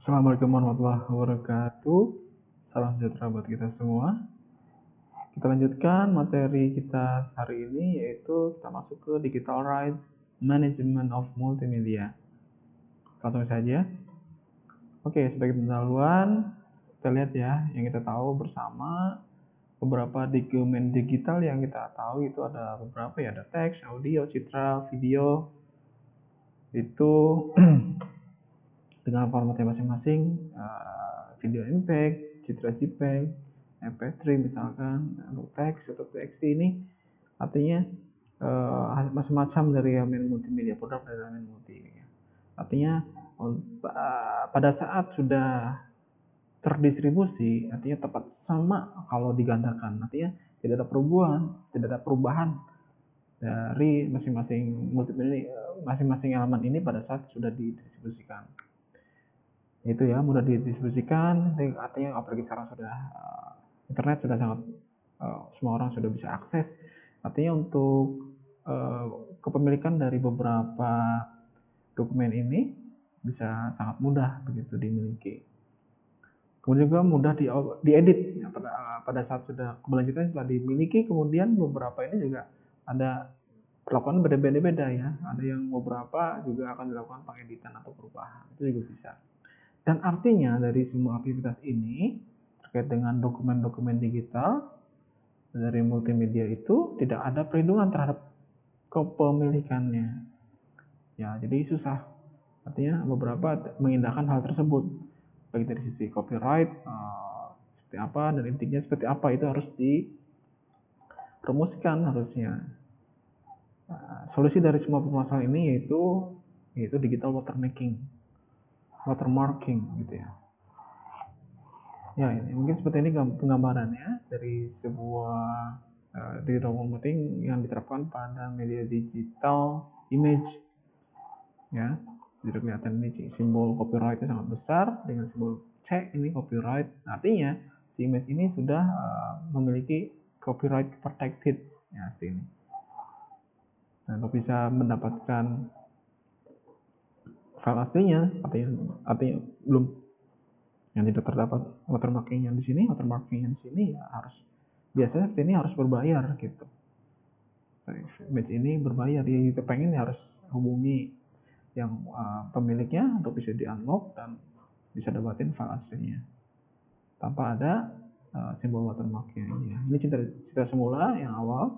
Assalamualaikum warahmatullahi wabarakatuh. Salam sejahtera buat kita semua. Kita lanjutkan materi kita hari ini, yaitu kita masuk ke Digital Rights Management of Multimedia. Langsung saja. Oke, sebagai pendahuluan, kita lihat ya, yang kita tahu bersama beberapa dokumen digital yang kita tahu itu ada beberapa ya, ada teks, audio, citra, video. Itu dengan formatnya masing-masing, video MPEG, citra JPEG, MP3 misalkan, untuk teks atau TXT ini artinya macam-macam dari elemen multimedia, produk dari elemen multimedia. Artinya pada saat sudah terdistribusi, artinya tepat sama kalau digandakan, artinya tidak ada perubahan dari masing-masing multimedia, masing-masing elemen ini pada saat sudah didistribusikan. Itu ya, mudah didistribusikan, artinya apalagi sekarang sudah internet sudah sangat semua orang sudah bisa akses, artinya untuk kepemilikan dari beberapa dokumen ini bisa sangat mudah begitu dimiliki. Kemudian juga mudah diedit ya, pada saat sudah keberlanjutan setelah dimiliki, kemudian beberapa ini juga ada perlakuan berbeda-beda ya, ada yang beberapa juga akan dilakukan pengeditan atau perubahan, itu juga bisa. Dan artinya dari semua aktivitas ini terkait dengan dokumen-dokumen digital dari multimedia itu tidak ada perlindungan terhadap kepemilikannya. Ya, jadi susah. Artinya beberapa mengindahkan hal tersebut, baik dari sisi copyright seperti apa dan intinya seperti apa itu harus dirumuskan harusnya. Solusi dari semua permasalahan ini yaitu digital watermarking gitu ya. Ya, ini mungkin seperti ini penggambarannya dari sebuah digital marketing yang diterapkan pada media digital image. Ya, jadi kelihatan ini simbol copyrightnya sangat besar dengan simbol C ini copyright. Artinya si image ini sudah memiliki copyright protected. Ya, seperti ini. Nah, untuk bisa mendapatkan file aslinya, artinya belum yang tidak terdapat watermarking yang di sini, ya harus biasanya seperti ini harus berbayar gitu. Image ini berbayar, ya kita pengen harus hubungi yang pemiliknya untuk bisa di-unlock dan bisa dapatin file aslinya tanpa ada simbol watermarknya. Ini cerita semula yang awal,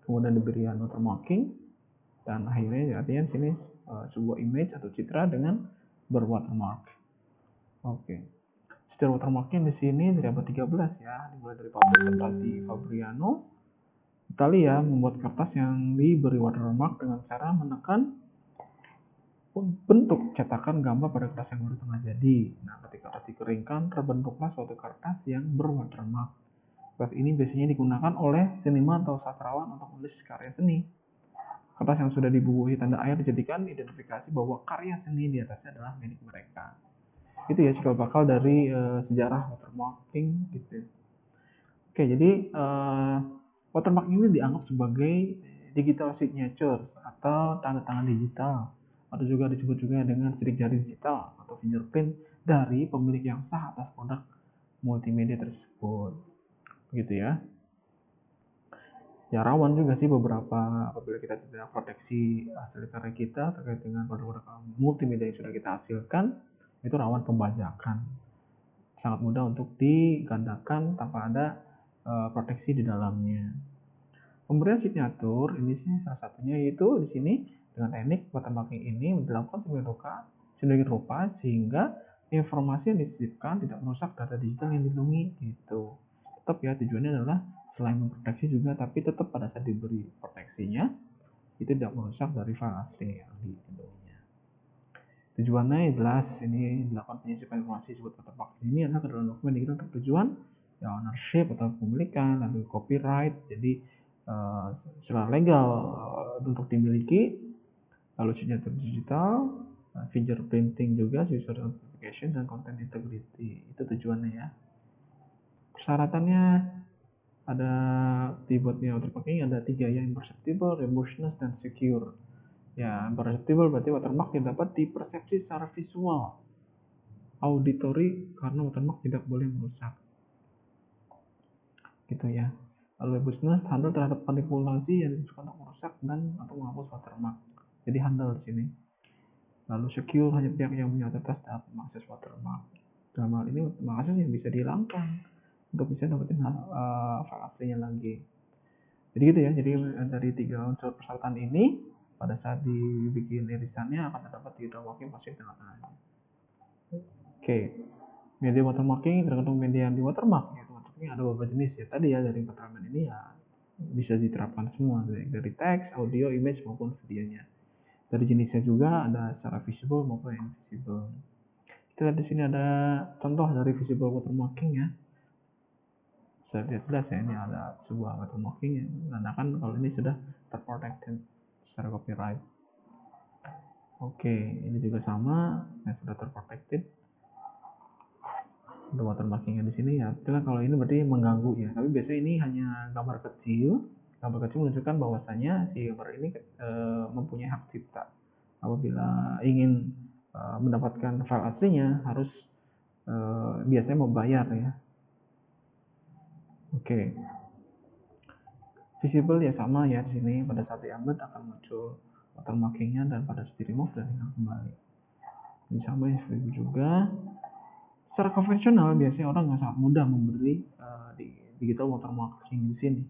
kemudian diberikan watermarking dan akhirnya artinya di sini sebuah image atau citra dengan berwatermark. Oke. Secara watermarking di sini dari abad 13 ya, dimulai dari pabrik Fabriano, Italia membuat kertas yang diberi watermark dengan cara menekan bentuk cetakan gambar pada kertas yang baru tengah jadi. Nah, ketika kertas dikeringkan, terbentuklah suatu kertas yang berwatermark. Kertas ini biasanya digunakan oleh seniman atau sastrawan untuk menulis karya seni. Kertas yang sudah dibubuhi tanda air dijadikan identifikasi bahwa karya seni di atasnya adalah milik mereka. Itu ya cikal bakal dari sejarah watermarking gitu. Oke, jadi watermarking ini dianggap sebagai digital signature atau tanda tangan digital, atau juga disebut juga dengan sidik jari digital atau fingerprint dari pemilik yang sah atas produk multimedia tersebut. Begitu ya. Ya, rawan juga sih beberapa apabila kita tidak proteksi hasil karya kita terkait dengan produk-produk multimedia yang sudah kita hasilkan, itu rawan pembajakan. Sangat mudah untuk digandakan tanpa ada proteksi di dalamnya. Pemberian signatur ini sih salah satunya, yaitu di sini dengan teknik watermarking ini dilakukan sedemikian rupa sehingga informasi yang disisipkan tidak merusak data digital yang dilindungi gitu. Tetap ya, tujuannya adalah selain memproteksi juga, tapi tetap pada saat diberi proteksinya itu tidak merusak dari file asli yang dilindunginya. Tujuannya jelas, ini dilakukan penyisipan informasi disebut watermark ini adalah ke dalam dokumen digital untuk tujuan ya ownership atau kepemilikan, lalu copyright, jadi secara legal untuk dimiliki, lalu signature digital, fingerprinting juga, user authentication, dan content integrity. Itu tujuannya ya. Persyaratannya ada dibuatnya watermarking ada 3 ya, imperceptible, robustness, dan secure. Ya, imperceptible berarti watermark yang dapat dipersepsi secara visual. auditory karena watermark tidak boleh merusak. Gitu ya. Lalu business handle terhadap manipulasi yang ditujukan untuk merusak dan atau menghapus watermark. Jadi handle di sini. Lalu secure hanya pihak yang punya otoritas dapat mengakses watermark. Dalam hal ini akses yang bisa dihilangkan untuk bisa dapetin file aslinya lagi. Jadi gitu ya. Jadi dari 3 unsur persyaratan ini pada saat dibikin irisannya akan terdapat di watermarking positif dengan A. Oke. Media watermarking tergantung media yang di watermark ya. Watermarking ada beberapa jenis ya. Tadi ya dari keterangan ini ya bisa diterapkan semua dari teks, audio, image maupun videonya. Dari jenisnya juga ada secara visible maupun invisible. Kita lihat di sini ada contoh dari visible watermarking ya. Bisa lihat jelas ya, ini ada sebuah watermarking yang menandakan kalau ini sudah terprotected secara copyright. Oke, ini juga sama, yang sudah terprotected. Ada watermarkingnya di sini ya. Itulah kalau ini berarti mengganggu ya. Tapi biasanya ini hanya gambar kecil. Gambar kecil menunjukkan bahwasanya si gambar ini mempunyai hak cipta. Apabila ingin mendapatkan file aslinya harus biasanya membayar ya. Oke. Visible ya sama ya di sini pada saat di embed akan muncul watermarkingnya dan pada saat di remove dan hilang kembali. Ini sama ya juga. Secara konvensional biasanya orang sangat mudah memberi di digital watermarking di sini.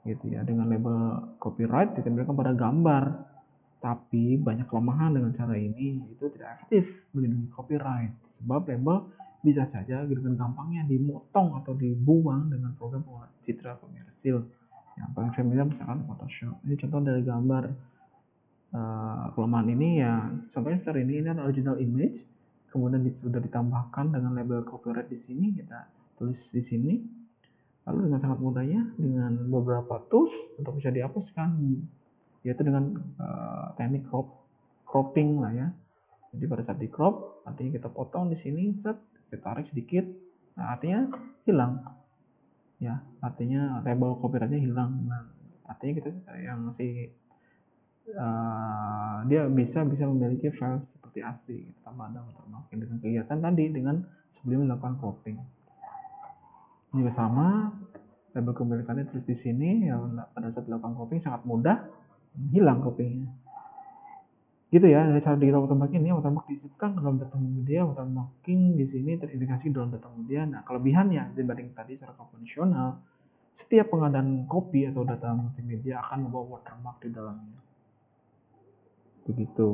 Gitu ya, dengan label copyright ditempelkan pada gambar. Tapi banyak kelemahan dengan cara ini, itu tidak efektif melindungi copyright. Sebab label bisa saja dengan gampangnya dimotong atau dibuang dengan program pengolah citra komersil. Yang paling familiar misalkan Photoshop. Ini contoh dari gambar kelemahan ini ya. Contohnya seperti ini adalah original image. Kemudian sudah ditambahkan dengan label copyright di sini, kita tulis di sini. Lalu dengan sangat mudahnya dengan beberapa tools untuk bisa dihapuskan, yaitu dengan teknik cropping lah ya. Jadi pada saat di crop, artinya kita potong di sini, set, kita tarik sedikit, nah artinya hilang, ya, artinya label copyrightnya hilang. Nah, artinya kita yang dia bisa memiliki file seperti asli tanpa ada watermarking dengan kegiatan tadi dengan sebelum melakukan cropping. Ini juga sama, label kepemilikannya tulis di sini ya, pada saat dilakukan cropping sangat mudah hilang croppingnya. Gitu ya, dari cara digital watermarking ini watermark disisipkan dalam data media, watermarking di sini terintegrasi dalam data media. Nah, kelebihannya dibanding tadi secara konvensional, setiap pengadaan copy atau data multimedia akan membawa watermark di dalamnya. Begitu.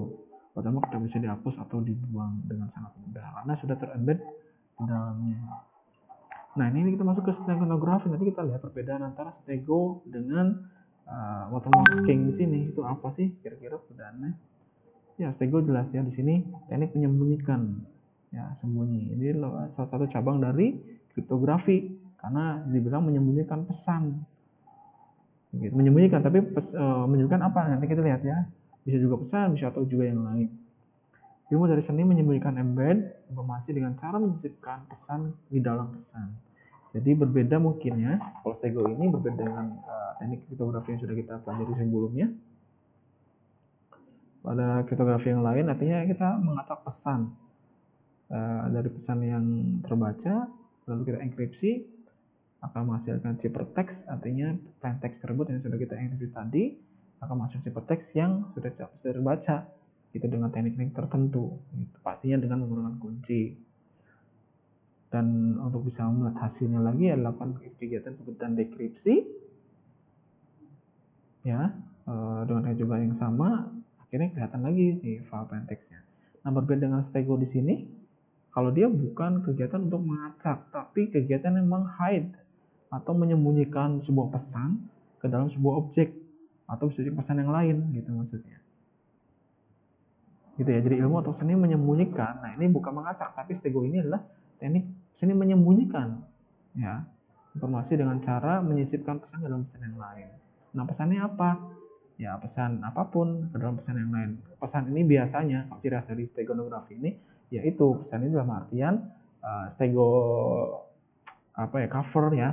Watermark tidak bisa dihapus atau dibuang dengan sangat mudah karena sudah terembed di dalamnya. Nah, ini kita masuk ke stegonografi. Nanti kita lihat perbedaan antara stego dengan watermarking di sini. Itu apa sih kira-kira perbedaannya? Ya, stego jelas ya di sini teknik menyembunyikan. Ya, sembunyi. Ini salah satu cabang dari kriptografi karena dibilang menyembunyikan pesan. Gitu. Menyembunyikan, tapi menyembunyikan apa? Nanti kita lihat ya. Bisa juga pesan, bisa atau juga yang lain. Ilmu dari seni menyembunyikan embed informasi dengan cara menyisipkan pesan di dalam pesan. Jadi berbeda mungkin ya. Kalau stego ini berbeda dengan teknik kriptografi yang sudah kita pelajari sebelumnya. Pada kriptografi yang lain artinya kita mengacak pesan dari pesan yang terbaca, lalu kita enkripsi, akan menghasilkan ciphertext, artinya plain text tersebut yang sudah kita enkripsi tadi akan menghasilkan ciphertext yang sudah terbaca itu dengan teknik tertentu, gitu. Pastinya dengan menggunakan kunci. Dan untuk bisa melihat hasilnya lagi adalah kegiatan sebutan dekripsi ya, dengan juga yang sama akhirnya kelihatan lagi di file plain text-nya. Nah, berbeda dengan stego di sini, kalau dia bukan kegiatan untuk mengacak, tapi kegiatan yang meng-hide atau menyembunyikan sebuah pesan ke dalam sebuah objek atau bisa pesan yang lain gitu maksudnya. Gitu ya. Jadi ilmu atau seni menyembunyikan. Nah, ini bukan mengacak, tapi stego ini adalah teknik seni menyembunyikan ya, informasi dengan cara menyisipkan pesan ke dalam pesan yang lain. Nah, pesannya apa? Ya, pesan apapun ke dalam pesan yang lain. Pesan ini biasanya ciri khas dari stegonografi ini yaitu pesan ini dalam artian stego cover ya.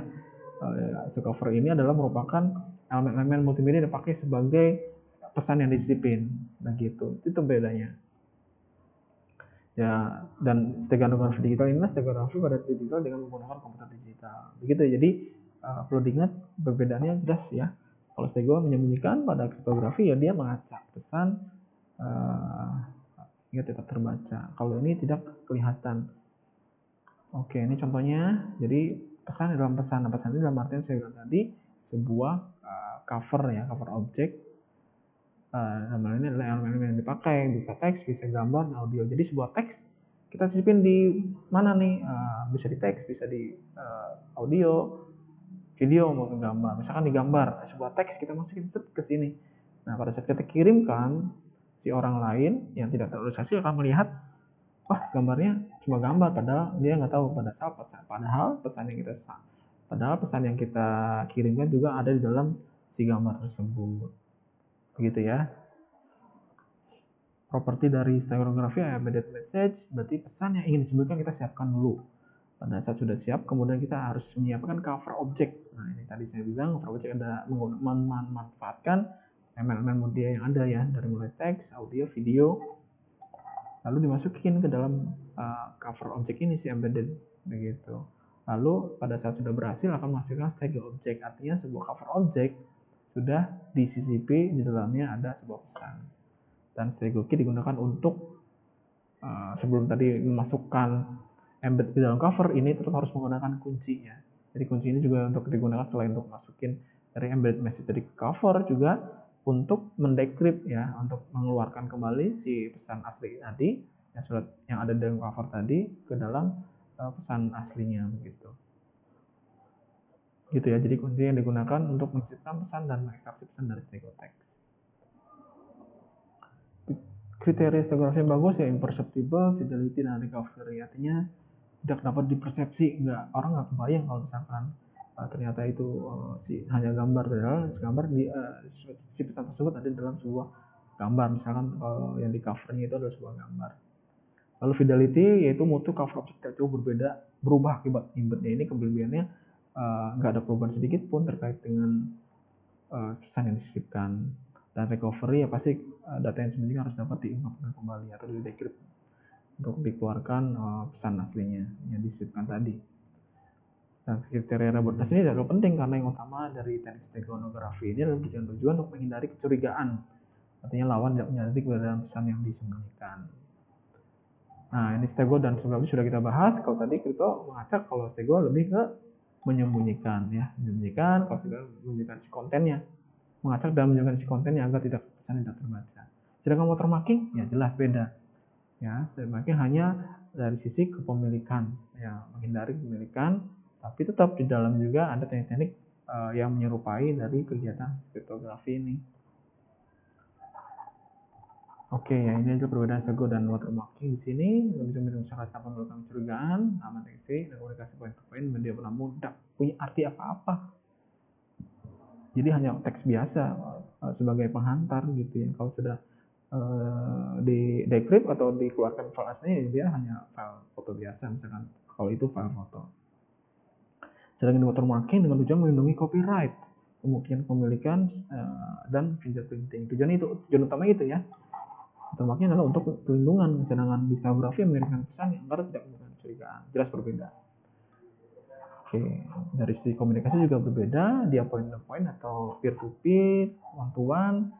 Cover ini adalah merupakan elemen-elemen multimedia yang dipakai sebagai pesan yang disisipin. Nah gitu. Itu bedanya. Ya, dan steganography digital ini steganography pada digital dengan menggunakan komputer digital. Begitu ya. Jadi perlu diingat perbedaannya jelas ya. Kalau stego menyembunyikan, pada kriptografi ya dia mengacak pesan hingga tetap terbaca. Kalau ini tidak kelihatan. Oke, ini contohnya. Jadi pesan dalam pesan. Nah, pesan ini dalam artian saya bilang tadi sebuah cover ya, cover objek. Nama ini adalah elemen yang dipakai, bisa teks, bisa gambar, audio. Jadi sebuah teks kita sisipin di mana nih? Bisa di teks, bisa di audio, video maupun gambar. Misalkan di gambar, sebuah teks kita masukin set ke sini. Nah, pada saat kita kirimkan, si orang lain yang tidak terorganisasi akan melihat, wah gambarnya cuma gambar, padahal dia nggak tahu padahal pesan yang kita kirimkan juga ada di dalam si gambar tersebut. Begitu ya. Properti dari stereografi embedded message, berarti pesan yang ingin disebutkan kita siapkan dulu. Pada saat sudah siap, kemudian kita harus menyiapkan cover object. Nah, ini tadi saya bilang cover object ada memanfaatkan elemen media yang ada ya, dari mulai teks, audio, video, lalu dimasukin ke dalam cover object ini si embedded begitu. Lalu pada saat sudah berhasil akan menghasilkan stego object, artinya sebuah cover object sudah disisipi di dalamnya ada sebuah pesan. Dan stego key digunakan untuk sebelum tadi memasukkan embed di dalam cover ini tetap harus menggunakan kuncinya. Jadi kunci ini juga untuk digunakan selain untuk masukin dari embedded message dari cover, juga untuk mendecrypt ya, untuk mengeluarkan kembali si pesan asli tadi yang ada dalam cover tadi ke dalam pesan aslinya begitu. Gitu ya. Jadi kunci yang digunakan untuk menciptakan pesan dan mengekstraksi pesan dari stego text. Kriteria stereografi yang bagus ya imperceptible, fidelity, dan recovery. Artinya tidak dapat dipersepsi, orang nggak kebayang kalau misalkan ternyata itu hanya gambar, padahal gambar si pesan tersebut ada dalam sebuah gambar. Misalkan yang di covernya itu adalah sebuah gambar. Lalu fidelity yaitu mutu cover objek jauh berubah akibat embednya. Ini kelebihannya nggak ada perubahan sedikit pun terkait dengan pesan yang disisipkan. Dan recovery ya pasti data yang sebenarnya harus dapat diungkapkan kembali atau di decrypt untuk dikeluarkan pesan aslinya yang disisipkan tadi. Nah, kriteria robustness ini adalah penting karena yang utama dari teknik steganography ini adalah tujuan untuk menghindari kecurigaan. Artinya lawan tidak menyadari keberadaan pesan yang disembunyikan. Nah, ini stego dan steganography sudah kita bahas. Kalau tadi kripto mengacak, kalau stego lebih ke menyembunyikan ya, kalau stego menyembunyikan si kontennya. Mengacak dan menyembunyikan si kontennya agar pesan tidak terbaca. Sedangkan watermarking ya jelas beda. Ya, watermarking hanya dari sisi kepemilikan, ya menghindari kepemilikan, tapi tetap di dalam juga ada teknik-teknik yang menyerupai dari kegiatan kriptografi ini. Oke, ya ini adalah perbedaan stego dan watermarking di sini. Bisa misalkan tanpa melakukan kecurigaan, aman deteksi, dan komunikasi poin to poin, media penambung tidak punya arti apa-apa. Jadi hanya teks biasa sebagai penghantar gitu ya. Kalau sudah di decrypt atau dikeluarkan file aslinya, dia hanya file foto biasa, misalkan kalau itu file foto. Sedangkan watermarking dengan tujuan melindungi copyright, kemungkinan kepemilikan dan fingerprinting. Tujuan utama itu ya. Watermarking adalah untuk perlindungan, sedangkan di stereografi mengirimkan pesan yang agar tidak menimbulkan kecurigaan. Jelas berbeda. Oke, dari sisi komunikasi juga berbeda, dia point to point atau peer to peer, one to one.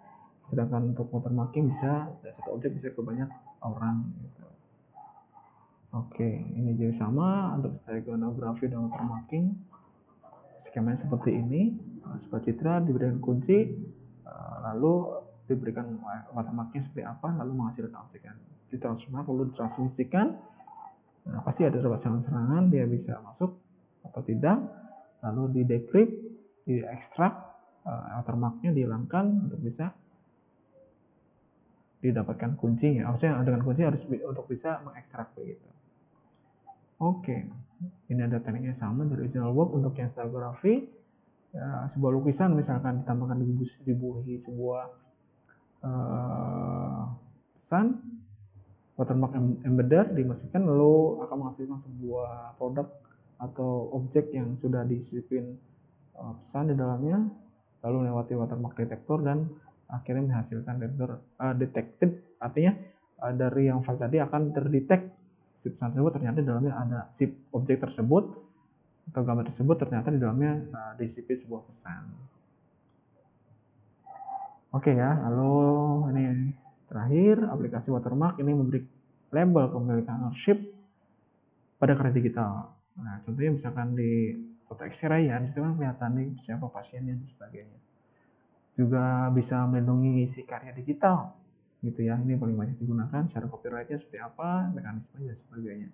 Sedangkan untuk watermarking bisa satu objek bisa ke banyak orang gitu. Oke, ini jadi sama untuk stereografi dan watermarking. Skemanya seperti ini, sebuah citra diberikan kunci, lalu diberikan watermarknya seperti apa, lalu menghasilkan objek yang ditransmisikan. Nah, pasti ada serangan, dia bisa masuk atau tidak, lalu di decrypt, di ekstrak, watermarknya dihilangkan untuk bisa didapatkan kuncinya. Maksudnya dengan kunci harus untuk bisa mengekstrak begitu. Oke, ini ada tekniknya sama dari original work. Untuk yang stereografi, ya, sebuah lukisan misalkan ditambahkan dibuhi sebuah pesan, watermark embedder dimasukkan, lalu akan menghasilkan sebuah produk atau objek yang sudah disisipin pesan di dalamnya, lalu melewati watermark detektor dan akhirnya menghasilkan detected, artinya dari yang file tadi akan terdetek si pesan tersebut ternyata di dalamnya ada si objek tersebut atau gambar tersebut ternyata di dalamnya disip sebuah pesan. Oke ya, lalu ini terakhir aplikasi watermark ini memberi label kepemilikan ownership pada karya digital. Nah, contohnya misalkan di foto X-ray ya, di situ kan kelihatan nih siapa pasiennya dan sebagainya. Juga bisa melindungi si karya digital gitu ya. Ini paling banyak digunakan, cara copyrightnya seperti apa, mekanismenya dan sebagainya.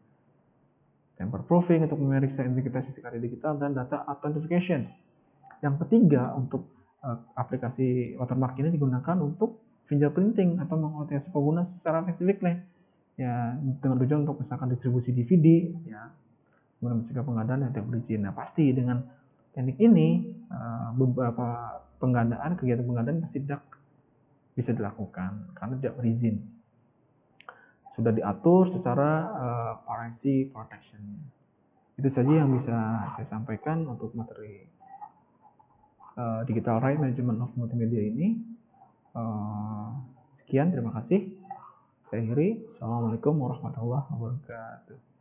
Tamper proofing untuk memeriksa integritas si karya digital dan data authentication. Yang ketiga, untuk aplikasi watermark ini digunakan untuk fingerprinting atau mengotentikasi pengguna secara physically ya, dengan tujuan untuk misalkan distribusi DVD ya, kemudian mencegah pengadaan yang tidak berizin. Nah, pasti dengan teknik ini beberapa kegiatan pengadaan pasti tidak bisa dilakukan karena tidak berizin. Sudah diatur secara privacy protection. Itu saja yang bisa saya sampaikan untuk materi Digital Right Management of Multimedia ini. Sekian, terima kasih. Saya Heri. Assalamualaikum warahmatullahi wabarakatuh.